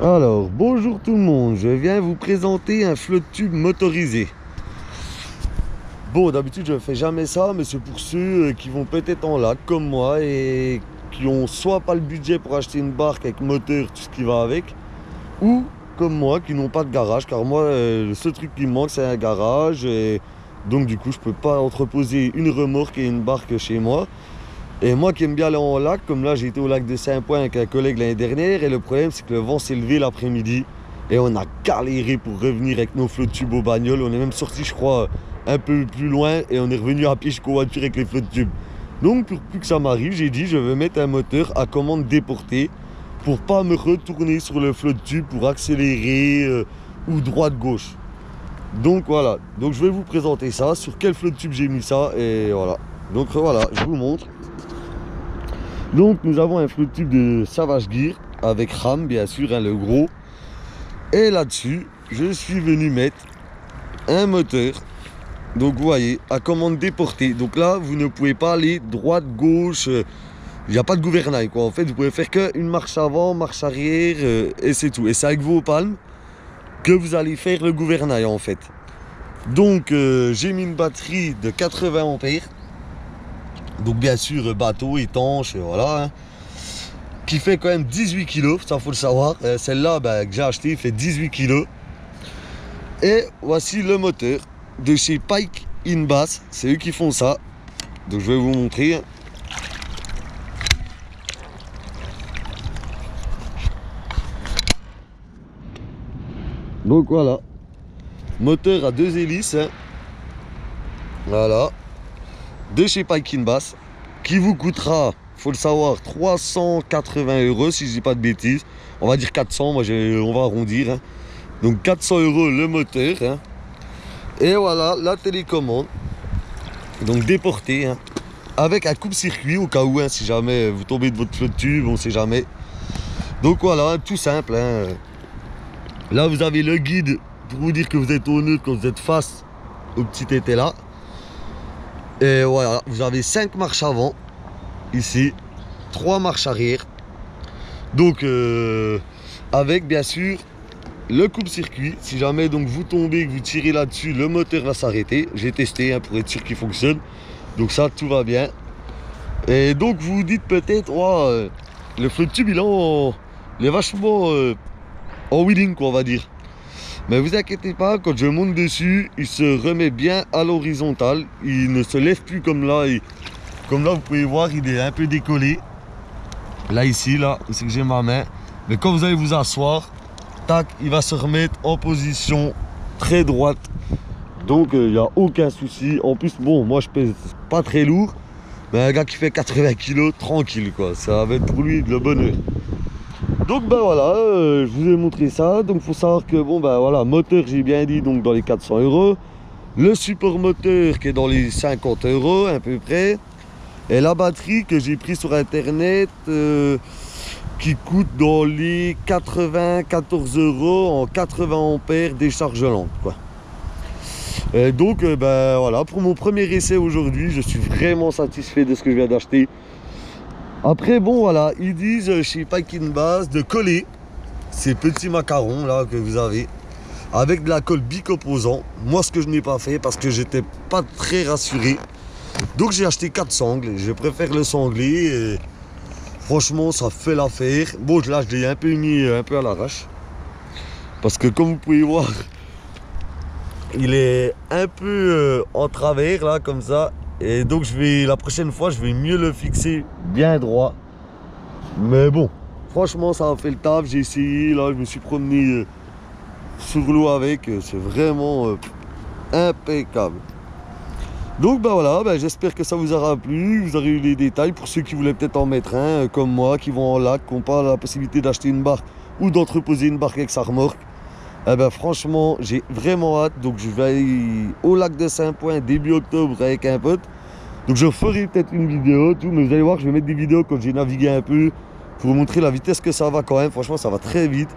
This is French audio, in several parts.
Alors, bonjour tout le monde, je viens vous présenter un flotte tube motorisé. Bon, d'habitude je ne fais jamais ça, mais c'est pour ceux qui vont peut-être en lac comme moi et qui ont soit pas le budget pour acheter une barque avec moteur, tout ce qui va avec, ou comme moi qui n'ont pas de garage, car moi le seul truc qui me manque c'est un garage, et donc du coup je peux pas entreposer une remorque et une barque chez moi. Et moi qui aime bien aller en lac, comme là j'ai été au lac de Saint-Point avec un collègue l'année dernière, et le problème c'est que le vent s'est levé l'après-midi et on a galéré pour revenir avec nos flottes tubes aux bagnoles. On est même sorti je crois un peu plus loin et on est revenu à pied jusqu'aux voitures avec les flottes tubes. Donc pour plus que ça m'arrive, j'ai dit je vais mettre un moteur à commande déportée pour pas me retourner sur le flotte tube pour accélérer ou droite-gauche. Donc voilà, donc je vais vous présenter ça, sur quel flotte tube j'ai mis ça, et voilà. Donc voilà, je vous montre. Donc nous avons un flotte tube de Savage Gear avec RAM bien sûr, hein, le gros. Et là-dessus, je suis venu mettre un moteur. Donc vous voyez, à commande déportée. Donc là, vous ne pouvez pas aller droite, gauche. Il n'y a pas de gouvernail quoi. En fait, vous pouvez faire qu'une marche avant, marche arrière et c'est tout. Et c'est avec vos palmes que vous allez faire le gouvernail en fait. Donc j'ai mis une batterie de 80 ampères. Donc bien sûr bateau, étanche, voilà, hein, qui fait quand même 18 kg, ça faut le savoir. Celle-là que j'ai acheté fait 18 kg. Et voici le moteur de chez Pike Inbass, c'est eux qui font ça. Donc je vais vous montrer. Donc voilà, moteur à 2 hélices, hein. Voilà, de chez Pike Inbass, qui vous coûtera, faut le savoir, 380 € si je dis pas de bêtises. On va dire 400, on va arrondir, hein. Donc 400 € le moteur, hein. Et voilà la télécommande, donc déportée, hein, avec un coupe-circuit au cas où, hein, si jamais vous tombez de votre flotte tube, on sait jamais. Donc voilà, tout simple, hein. Là vous avez le guide pour vous dire que vous êtes au neutre quand vous êtes face au petit été là. Et voilà, vous avez 5 marches avant, ici, 3 marches arrière. Donc, avec bien sûr le coupe-circuit. Si jamais donc vous tombez, que vous tirez là-dessus, le moteur va s'arrêter. J'ai testé, hein, pour être sûr qu'il fonctionne. Donc ça, tout va bien. Et donc vous vous dites peut-être, oh, le flotte tube il est vachement en wheeling quoi, on va dire. Mais vous inquiétez pas, quand je monte dessus, il se remet bien à l'horizontale. Il ne se lève plus comme là. Comme là, vous pouvez voir, il est un peu décollé. Là, ici, là, c'est que j'ai ma main. Mais quand vous allez vous asseoir, tac, il va se remettre en position très droite. Donc, il n'y a aucun souci. En plus, bon, moi, je pèse pas très lourd. Mais un gars qui fait 80 kg, tranquille, quoi. Ça va être pour lui le bonheur. Donc voilà, je vous ai montré ça. Donc faut savoir que bon voilà, moteur j'ai bien dit donc dans les 400 €. Le support moteur qui est dans les 50 € à peu près. Et la batterie que j'ai pris sur internet qui coûte dans les 94 € en 80 ampères décharge lente quoi. Et donc voilà, pour mon premier essai aujourd'hui, je suis vraiment satisfait de ce que je viens d'acheter. Après bon voilà, ils disent chez Pike Inbass de coller ces petits macarons là que vous avez avec de la colle bicomposant. Moi ce que je n'ai pas fait parce que j'étais pas très rassuré. Donc j'ai acheté 4 sangles, je préfère le sanglé et franchement ça fait l'affaire. Bon là je l'ai un peu mis un peu à l'arrache. Parce que comme vous pouvez voir, il est un peu en travers là comme ça. Et donc la prochaine fois je vais mieux le fixer bien droit. Mais bon, franchement ça a fait le taf, j'ai essayé, là je me suis promené sur l'eau avec, c'est vraiment impeccable. Donc voilà, j'espère que ça vous aura plu, vous aurez eu les détails pour ceux qui voulaient peut-être en mettre un, comme moi, qui vont en lac, qui n'ont pas la possibilité d'acheter une barque ou d'entreposer une barque avec sa remorque. Franchement, j'ai vraiment hâte. Donc je vais aller au lac de Saint-Point début octobre avec un pote. Donc je ferai peut-être une vidéo, tout, mais vous allez voir que je vais mettre des vidéos quand j'ai navigué un peu pour vous montrer la vitesse que ça va quand même. Franchement, ça va très vite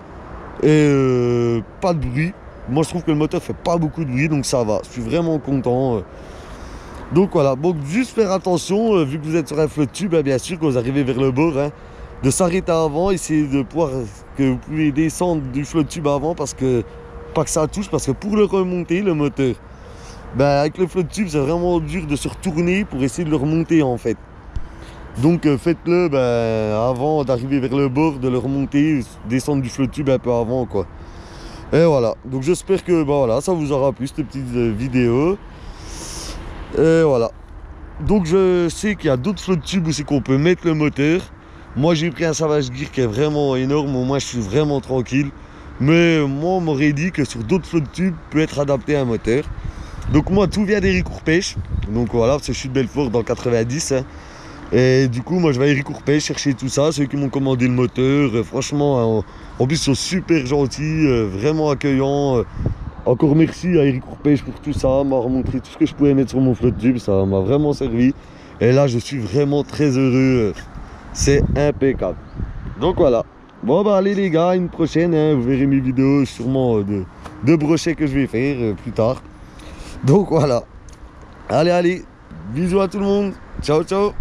et pas de bruit. Moi, je trouve que le moteur fait pas beaucoup de bruit, donc ça va. Je suis vraiment content. Donc voilà, donc juste faire attention, vu que vous êtes sur un flotte tube, bien sûr, quand vous arrivez vers le bord, hein, de s'arrêter avant, essayer de pouvoir que vous pouvez descendre du flotte tube avant, parce que pas que ça touche, parce que pour le remonter, le moteur, ben, avec le flotte tube c'est vraiment dur de se retourner pour essayer de le remonter en fait. Donc faites-le avant d'arriver vers le bord, de le remonter, descendre du flotte tube un peu avant quoi. Et voilà, donc j'espère que voilà, ça vous aura plu cette petite vidéo. Et voilà. Donc je sais qu'il y a d'autres flotte tubes où c'est qu'on peut mettre le moteur. Moi j'ai pris un Savage Gear qui est vraiment énorme, au moins je suis vraiment tranquille. Mais moi on m'aurait dit que sur d'autres flotte tubes peut être adapté à un moteur. Donc moi tout vient d'Héricourt Pêche. Donc voilà, parce que je suis de Belfort dans le 90. Hein. Et du coup moi je vais à Héricourt Pêche chercher tout ça. Ceux qui m'ont commandé le moteur, franchement, en plus ils sont super gentils, vraiment accueillants. Encore merci à Héricourt Pêche pour tout ça, m'a remontré tout ce que je pouvais mettre sur mon flotte tube, ça m'a vraiment servi. Et là je suis vraiment très heureux, c'est impeccable. Donc voilà. Bon bah allez les gars, une prochaine, hein, vous verrez mes vidéos sûrement de brochets que je vais faire plus tard. Donc voilà. Allez, bisous à tout le monde. Ciao, ciao.